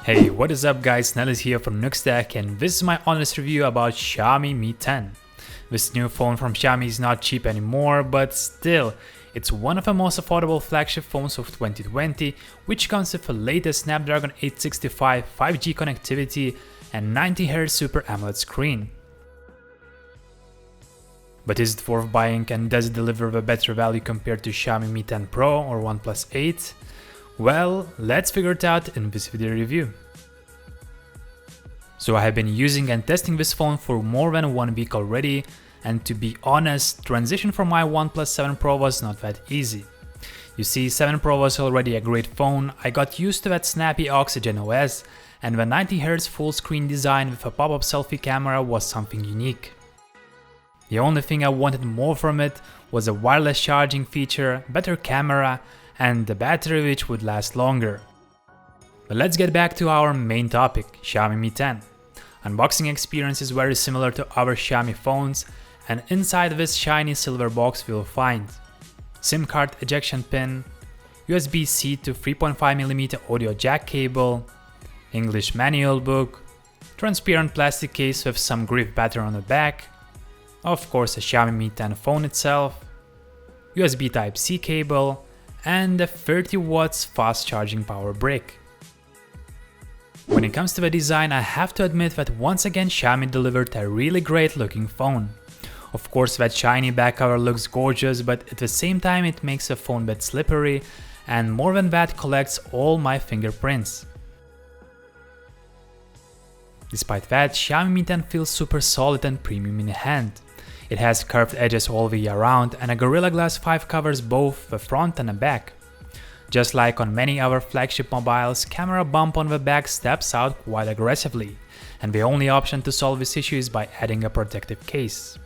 Hey, what is up guys, Nellis here from Nookstack, and this is my honest review about Xiaomi Mi 10. This new phone from Xiaomi is not cheap anymore, but still, it's one of the most affordable flagship phones of 2020, which comes with the latest Snapdragon 865 5G connectivity and 90Hz Super AMOLED screen. But is it worth buying, and does it deliver the better value compared to Xiaomi Mi 10 Pro or OnePlus 8? Well, let's figure it out in this video review. So I have been using and testing this phone for more than 1 week already, and to be honest, transition from my OnePlus 7 Pro was not that easy. You see, 7 Pro was already a great phone, I got used to that snappy Oxygen OS, and the 90Hz full screen design with a pop-up selfie camera was something unique. The only thing I wanted more from it was a wireless charging feature, better camera, and the battery which would last longer. But let's get back to our main topic, Xiaomi Mi 10. Unboxing experience is very similar to other Xiaomi phones, and inside this shiny silver box we'll find SIM card ejection pin, USB-C to 3.5mm audio jack cable, English manual book, transparent plastic case with some grip pattern on the back, of course a Xiaomi Mi 10 phone itself, USB Type-C cable, and a 30 watts fast charging power brick. When it comes to the design, I have to admit that once again Xiaomi delivered a really great looking phone. Of course that shiny back cover looks gorgeous, but at the same time it makes the phone a bit slippery, and more than that collects all my fingerprints. Despite that, Xiaomi Mi 10 feels super solid and premium in the hand. It has curved edges all the way around, and a Gorilla Glass 5 covers both the front and the back. Just like on many other flagship mobiles, camera bump on the back steps out quite aggressively, and the only option to solve this issue is by adding a protective case.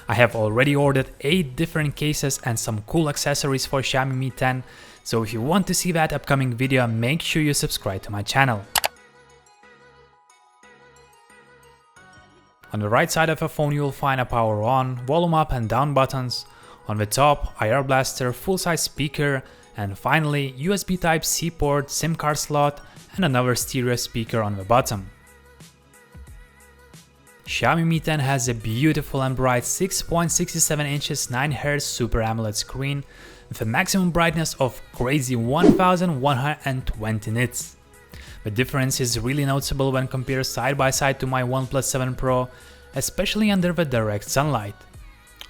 I have already ordered 8 different cases and some cool accessories for Xiaomi Mi 10, so if you want to see that upcoming video, make sure you subscribe to my channel. On the right side of the phone you will find a power on, volume up and down buttons, on the top IR blaster, full-size speaker, and finally USB Type-C port, SIM card slot, and another stereo speaker on the bottom. Xiaomi Mi 10 has a beautiful and bright 6.67 inches 9Hz Super AMOLED screen with a maximum brightness of crazy 1120 nits. The difference is really noticeable when compared side by side to my OnePlus 7 Pro, especially under the direct sunlight.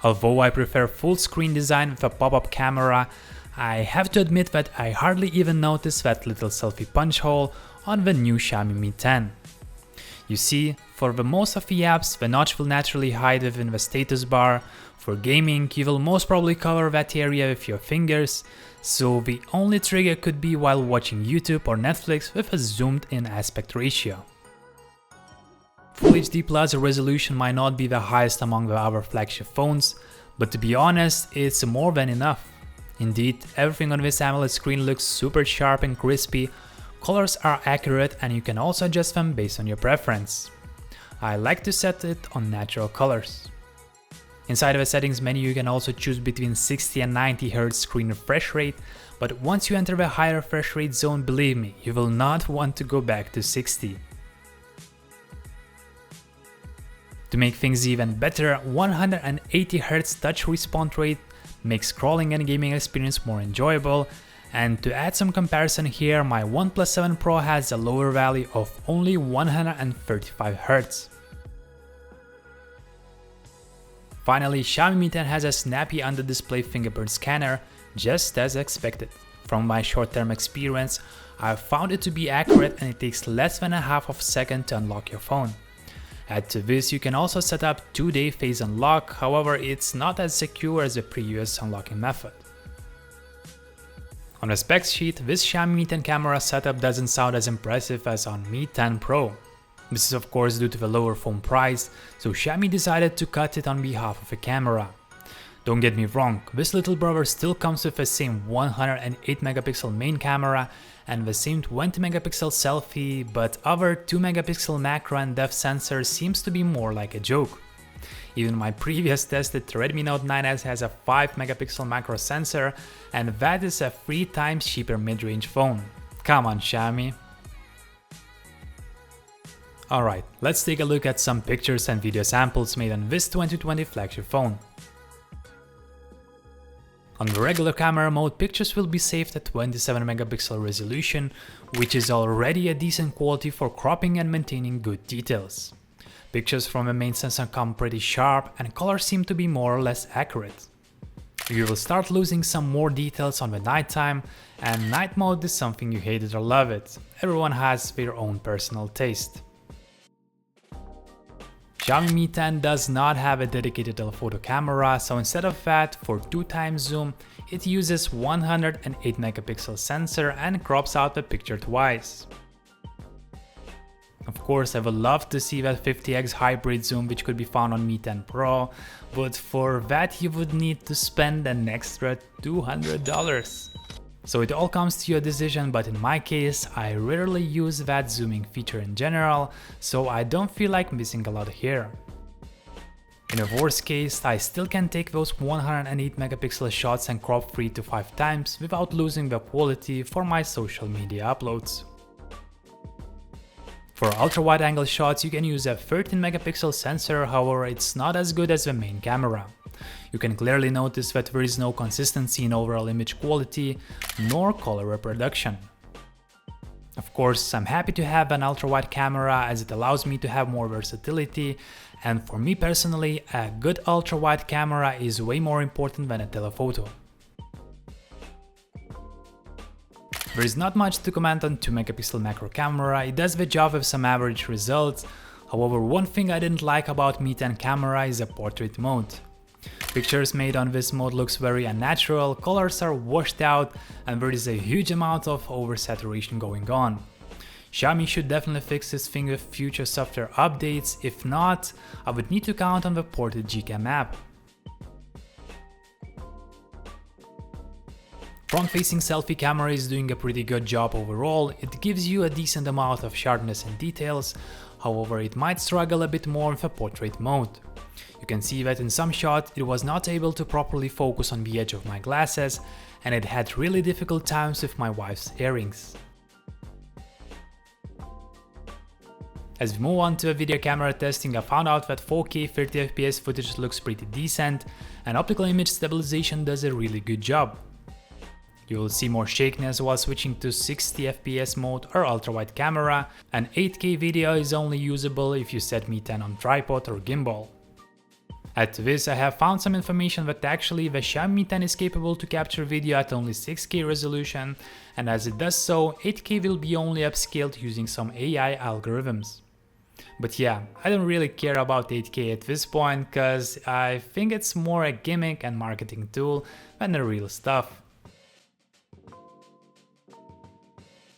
Although I prefer full screen design with a pop-up camera, I have to admit that I hardly even notice that little selfie punch hole on the new Xiaomi Mi 10. You see, for the most of the apps, the notch will naturally hide within the status bar. For gaming, you will most probably cover that area with your fingers, so the only trigger could be while watching YouTube or Netflix with a zoomed in aspect ratio. Full HD Plus resolution might not be the highest among the other flagship phones, but to be honest, it's more than enough. Indeed, everything on this AMOLED screen looks super sharp and crispy, colors are accurate, and you can also adjust them based on your preference. I like to set it on natural colors. Inside of the settings menu you can also choose between 60 and 90 Hz screen refresh rate, but once you enter the high refresh rate zone, believe me, you will not want to go back to 60. To make things even better, 180 Hz touch response rate makes scrolling and gaming experience more enjoyable, and to add some comparison here, my OnePlus 7 Pro has a lower value of only 135 Hz. Finally, Xiaomi Mi 10 has a snappy under-display fingerprint scanner, just as expected. From my short-term experience, I've found it to be accurate and it takes less than a half of a second to unlock your phone. Add to this, you can also set up 2-day face unlock, however it's not as secure as the previous unlocking method. On the specs sheet, this Xiaomi Mi 10 camera setup doesn't sound as impressive as on Mi 10 Pro. This is of course due to the lower phone price, so Xiaomi decided to cut it on behalf of the camera. Don't get me wrong, this little brother still comes with the same 108 megapixel main camera and the same 20 megapixel selfie, but other 2 megapixel macro and depth sensor seems to be more like a joke. Even my previous tested Redmi Note 9S has a 5 megapixel macro sensor, and that is a 3 times cheaper mid-range phone. Come on, Xiaomi. Alright, let's take a look at some pictures and video samples made on this 2020 flagship phone. On the regular camera mode, pictures will be saved at 27 megapixel resolution, which is already a decent quality for cropping and maintaining good details. Pictures from the main sensor come pretty sharp and colors seem to be more or less accurate. You will start losing some more details on the nighttime, and night mode is something you hate it or love it. Everyone has their own personal taste. Xiaomi Mi 10 does not have a dedicated telephoto camera, so instead of that, for 2x zoom, it uses 108 megapixel sensor and crops out the picture twice. Of course, I would love to see that 50x hybrid zoom which could be found on Mi 10 Pro, but for that you would need to spend an extra $200. So it all comes to your decision, but in my case, I rarely use that zooming feature in general, so I don't feel like missing a lot here. In a worst case, I still can take those 108 megapixel shots and crop 3 to 5 times without losing the quality for my social media uploads. For ultra wide angle shots, you can use a 13 megapixel sensor, however it's not as good as the main camera. You can clearly notice that there is no consistency in overall image quality, nor color reproduction. Of course, I'm happy to have an ultra-wide camera as it allows me to have more versatility, and for me personally, a good ultra-wide camera is way more important than a telephoto. There is not much to comment on 2 megapixel macro camera, it does the job with some average results. However, one thing I didn't like about Mi 10 camera is the portrait mode. Pictures made on this mode looks very unnatural, colors are washed out, and there is a huge amount of oversaturation going on. Xiaomi should definitely fix this thing with future software updates, if not, I would need to count on the ported Gcam app. Front-facing selfie camera is doing a pretty good job overall, it gives you a decent amount of sharpness and details, however it might struggle a bit more with a portrait mode. You can see that in some shots it was not able to properly focus on the edge of my glasses, and it had really difficult times with my wife's earrings. As we move on to video camera testing, I found out that 4K 30fps footage looks pretty decent, and optical image stabilization does a really good job. You will see more shakiness while switching to 60fps mode or ultra-wide camera, and 8K video is only usable if you set Mi 10 on tripod or gimbal. Add to this, I have found some information that actually the Xiaomi Mi 10 is capable to capture video at only 6K resolution, and as it does so, 8K will be only upscaled using some AI algorithms. But yeah, I don't really care about 8K at this point, cause I think it's more a gimmick and marketing tool than the real stuff.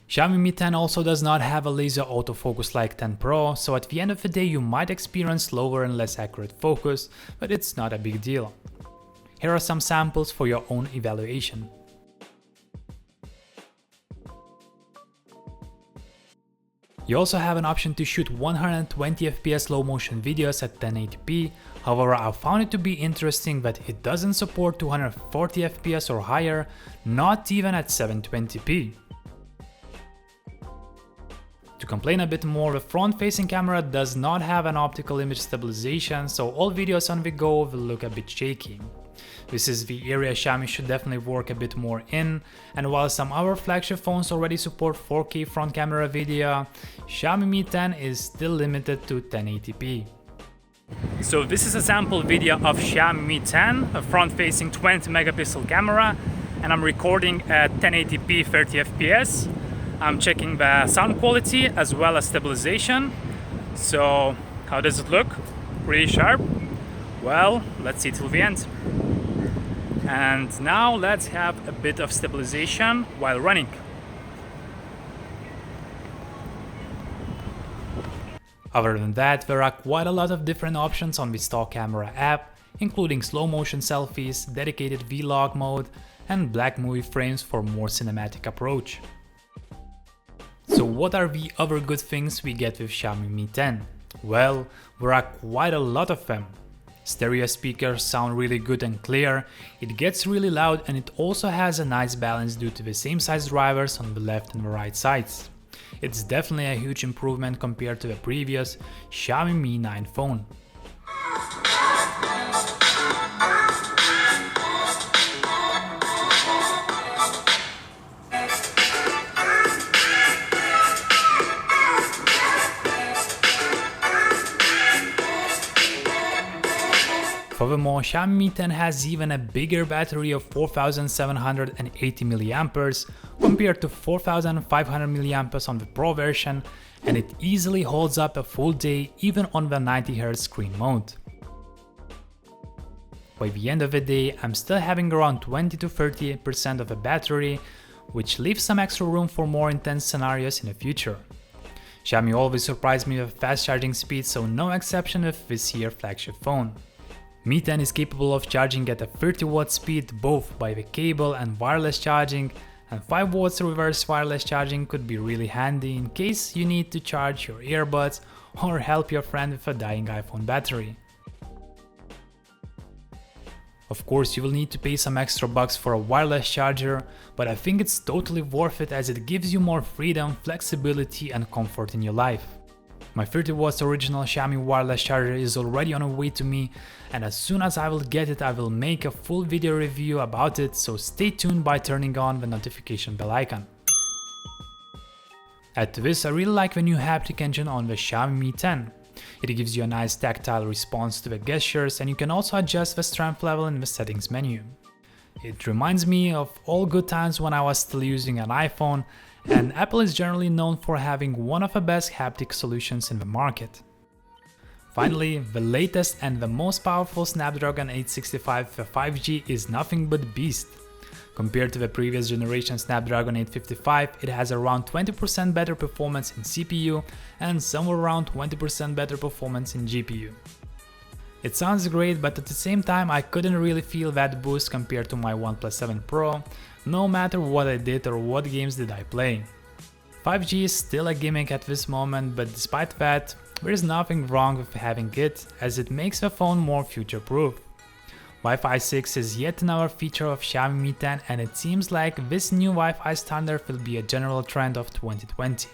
Xiaomi Mi 10 also does not have a laser autofocus like 10 Pro, so at the end of the day you might experience slower and less accurate focus, but it's not a big deal. Here are some samples for your own evaluation. You also have an option to shoot 120fps slow motion videos at 1080p, however I found it to be interesting that it doesn't support 240fps or higher, not even at 720p. To complain a bit more, the front-facing camera does not have an optical image stabilization, so all videos on the go will look a bit shaky. This is the area Xiaomi should definitely work a bit more in, and while some other flagship phones already support 4K front camera video, Xiaomi Mi 10 is still limited to 1080p. So this is a sample video of Xiaomi Mi 10, a front-facing 20 megapixel camera, and I'm recording at 1080p 30fps. I'm checking the sound quality as well as stabilization. So how does it look? Pretty sharp? Well, let's see till the end. And now let's have a bit of stabilization while running. Other than that, there are quite a lot of different options on the stock camera app, including slow motion selfies, dedicated vlog mode, and black movie frames for more cinematic approach. So what are the other good things we get with Xiaomi Mi 10? Well, there are quite a lot of them. Stereo speakers sound really good and clear, it gets really loud, and it also has a nice balance due to the same size drivers on the left and the right sides. It's definitely a huge improvement compared to the previous Xiaomi Mi 9 phone. Furthermore, Xiaomi Mi 10 has even a bigger battery of 4780 mAh compared to 4500 mAh on the Pro version, and it easily holds up a full day even on the 90Hz screen mode. By the end of the day, I'm still having around 20 to 38% of the battery, which leaves some extra room for more intense scenarios in the future. Xiaomi always surprised me with fast charging speed, so no exception with this year's flagship phone. Mi 10 is capable of charging at a 30-watt speed both by the cable and wireless charging, and 5 watts reverse wireless charging could be really handy in case you need to charge your earbuds or help your friend with a dying iPhone battery. Of course, you will need to pay some extra bucks for a wireless charger, but I think it's totally worth it as it gives you more freedom, flexibility and comfort in your life. My 30 watts original Xiaomi wireless charger is already on the way to me, and as soon as I will get it, I will make a full video review about it, so stay tuned by turning on the notification bell icon. Add to this, I really like the new haptic engine on the Xiaomi Mi 10. It gives you a nice tactile response to the gestures, and you can also adjust the strength level in the settings menu. It reminds me of all good times when I was still using an iPhone, and Apple is generally known for having one of the best haptic solutions in the market. Finally, the latest and the most powerful Snapdragon 865 for 5G is nothing but beast. Compared to the previous generation Snapdragon 855, it has around 20% better performance in CPU and somewhere around 20% better performance in GPU. It sounds great, but at the same time I couldn't really feel that boost compared to my OnePlus 7 Pro, no matter what I did or what games did I play. 5G is still a gimmick at this moment, but despite that, there is nothing wrong with having it, as it makes the phone more future-proof. Wi-Fi 6 is yet another feature of Xiaomi Mi 10, and it seems like this new Wi-Fi standard will be a general trend of 2020.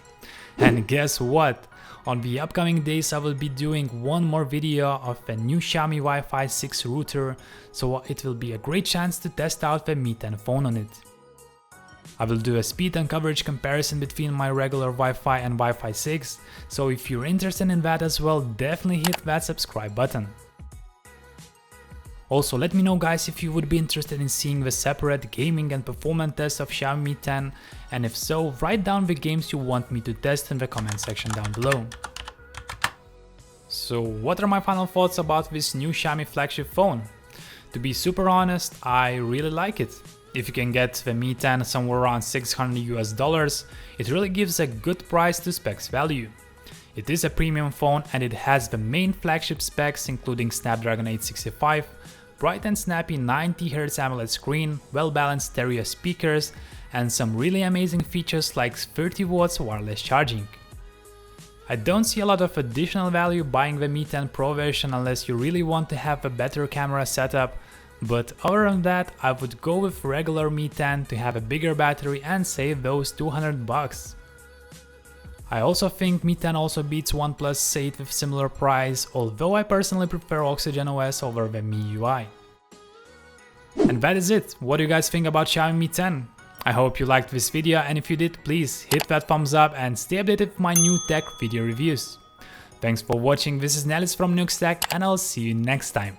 And guess what? On the upcoming days I will be doing one more video of a new Xiaomi Wi-Fi 6 router, so it will be a great chance to test out the Mi 10 phone on it. I will do a speed and coverage comparison between my regular Wi-Fi and Wi-Fi 6, so if you're interested in that as well, definitely hit that subscribe button. Also, let me know guys if you would be interested in seeing the separate gaming and performance test of Xiaomi Mi 10, and if so, write down the games you want me to test in the comment section down below. So what are my final thoughts about this new Xiaomi flagship phone? To be super honest, I really like it. If you can get the Mi 10 somewhere around $600 US, it really gives a good price to specs value. It is a premium phone and it has the main flagship specs including Snapdragon 865, bright and snappy 90Hz AMOLED screen, well-balanced stereo speakers, and some really amazing features like 30 watts wireless charging. I don't see a lot of additional value buying the Mi 10 Pro version unless you really want to have a better camera setup, but other than that, I would go with regular Mi 10 to have a bigger battery and save those 200 bucks. I also think Mi 10 also beats OnePlus 8 with similar price, although I personally prefer Oxygen OS over the Mi UI. And that is it. What do you guys think about Xiaomi Mi 10? I hope you liked this video, and if you did, please hit that thumbs up and stay updated with my new tech video reviews. Thanks for watching, this is Nellis from Nukes Tech, and I'll see you next time.